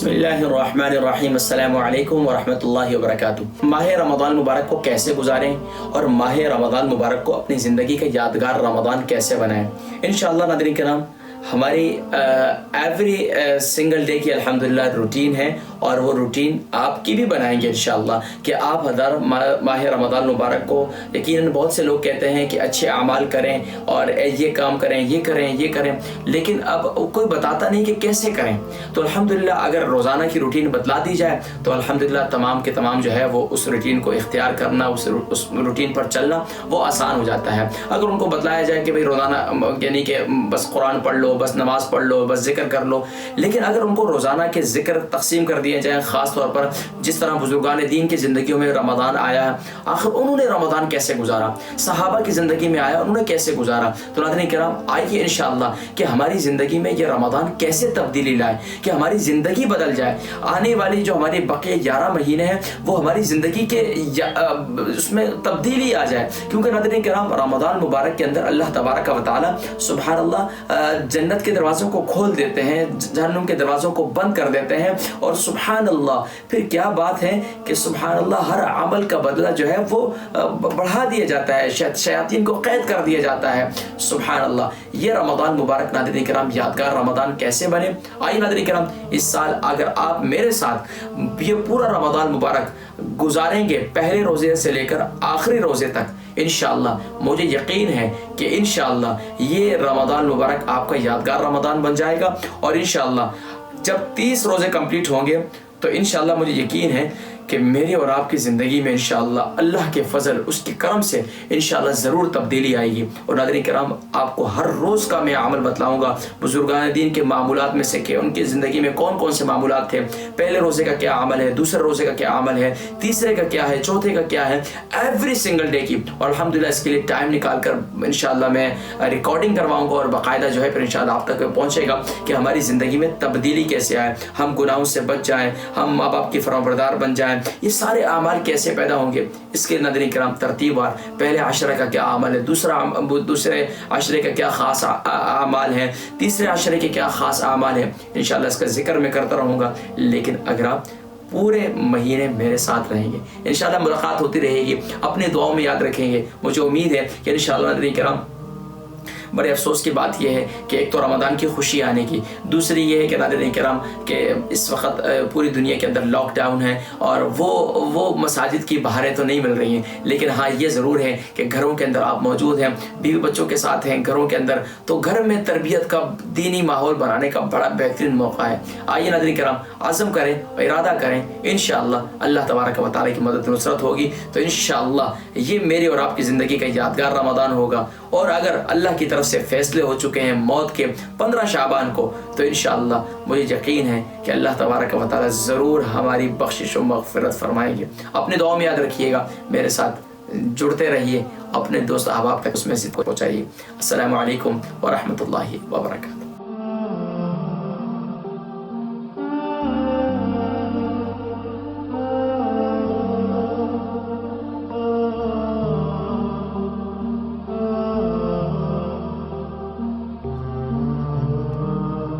बिस्मिल्लाहिर्रहमानिर्रहीम। अस्सलामु अलैकुम वरहमतुल्लाहि वबरकातुहू। माह रमज़ान मुबारक को कैसे गुजारें और माह रमज़ान मुबारक को अपनी ज़िंदगी का यादगार रमज़ान कैसे बनाएं, इंशाअल्लाह नाज़रीन किराम हमारी एवरी सिंगल डे की अल्हम्दुलिल्लाह रूटीन है और वो रूटीन आपकी भी बनाएंगे इंशाअल्लाह कि आप हज़ार माह रमज़ान मुबारक को यकीनन बहुत से लोग कहते हैं कि अच्छे अमाल करें और ये काम करें ये करें, लेकिन अब कोई बताता नहीं कि कैसे करें। तो अल्हम्दुलिल्लाह अगर रोज़ाना की रूटीन बतला दी जाए तो अल्हम्दुलिल्लाह तमाम के तमाम जो है वो उस रूटीन को इख्तियार करना, उस रूटीन पर चलना वो आसान हो जाता है। अगर उनको बतलाया जाए कि भाई रोज़ाना यानी कि बस कुरान पढ़ लो, बस नमाज पढ़ लो, बस जिक्र कर लो, लेकिन अगर उनको रोज़ाना के जिक्र तकसीम कर दिए जाए, ख़ास तौर पर जिस तरह बुजुर्गान दीन की ज़िंदगी में रमज़ान आया, आखिर उन्होंने रमज़ान कैसे गुजारा, सहाबा की ज़िंदगी में आया उन्होंने कैसे गुजारा, तो नाज़रीन किराम आइए इंशाअल्लाह कि हमारी ज़िंदगी में ये रमज़ान कैसे तब्दीली लाए कि हमारी ज़िंदगी बदल जाए। आने वाली जो हमारे बक़े 11 महीने हैं वो हमारी ज़िंदगी के उसमें तब्दीली आ जाए, क्योंकि नाज़रीन किराम रमज़ान मुबारक के अंदर अल्लाह तबारक व तआला सुबहान अल्लाह जन्नत के दरवाज़ों को खोल देते हैं, जहन्नुम के दरवाज़ों को बंद कर देते हैं, और सुबहान अल्लाह फिर क्या बात है कि सुबहान अल्लाह हर अमल का बदला जो है वो बढ़ा दिया जाता है, शयातीन को कैद कर दिया जाता है। सुबहान अल्लाह ये रमज़ान मुबारक नाज़रीन किराम यादगार रमज़ान कैसे बने, आइए नाज़रीन किराम इस साल अगर आप मेरे साथ ये पूरा रमज़ान मुबारक गुजारेंगे पहले रोज़े से लेकर आखिरी रोज़े तक, इंशाअल्लाह मुझे यकीन है कि इंशाअल्लाह ये रमज़ान मुबारक आपका यादगार रमज़ान बन जाएगा। और इंशाअल्लाह जब 30 रोज़े कंप्लीट होंगे तो इंशाअल्लाह मुझे यकीन है कि मेरी और आपकी ज़िंदगी में इंशाअल्लाह अल्लाह के फजल उसके करम से इंशाअल्लाह ज़रूर तब्दीली आएगी। और नाज़रीन किराम आपको हर रोज़ का मैं अमल बतलाऊँगा बुजुर्गान दीन के मामूलात में से कि उनकी ज़िंदगी में कौन कौन से मामूलात थे, पहले रोज़े का क्या अमल है, दूसरे रोज़े का क्या अमल है, तीसरे का क्या है, चौथे का क्या है, एवरी सिंगल डे की। और अल्हम्दुलिल्लाह इसके लिए टाइम निकाल कर इंशाअल्लाह मैं रिकॉर्डिंग करवाऊँगा और बाकायदा जो है फिर इंशाअल्लाह आप तक पहुँचेगा कि हमारी ज़िंदगी में तब्दीली कैसे आए, हम गुनाहों से बच जाएँ, हम माँ बाप की फरमाबरदार बन जाएँ, ये सारे आमाल कैसे पैदा होंगे। इसके नाज़रीन किराम तरतीबवार पहले आशरा का क्या अमल है, दूसरे आशरे का क्या ख़ास आमाल है, तीसरे आशरे के क्या ख़ास आमाल है, इंशाअल्लाह इसका जिक्र मैं करता रहूँगा। लेकिन अगर आप पूरे महीने मेरे साथ रहेंगे इंशाअल्लाह मुलाकात होती रहेगी, अपने दुआओं में याद रखेंगे, मुझे उम्मीद है कि इंशाअल्लाह नाज़रीन किराम। बड़े अफसोस की बात यह है कि एक तो रमज़ान की खुशी आने की, दूसरी ये है कि नाज़रीन किराम कि इस वक्त पूरी दुनिया के अंदर लॉकडाउन है और वो मसाजिद की बहारें तो नहीं मिल रही हैं, लेकिन हाँ ये ज़रूर है कि घरों के अंदर आप मौजूद हैं, बीवी बच्चों के साथ हैं घरों के अंदर, तो घर में तरबियत का दीनी माहौल बनाने का बड़ा बेहतरीन मौका है। आइए नाज़रीन किराम आज़म करें और इरादा करें, इंशाअल्लाह अल्लाह तबारक व तआला की मदद नुसरत होगी, तो इंशाअल्लाह ये मेरी और आपकी ज़िंदगी का यादगार रमज़ान होगा। और अगर अल्लाह की तरफ से फैसले हो चुके हैं मौत के 15 शाबान को, तो इंशाअल्लाह मुझे यकीन है कि अल्लाह तबारक व तआला ज़रूर हमारी बख्शिश व मग़फ़िरत फरमाएंगे। अपने दुआओं में याद रखिएगा, मेरे साथ जुड़ते रहिए, अपने दोस्त अहबाब तक उसमें से पहुँचाइए। अस्सलामु अलैकुम व रहमतुल्लाहि व बरकातहू।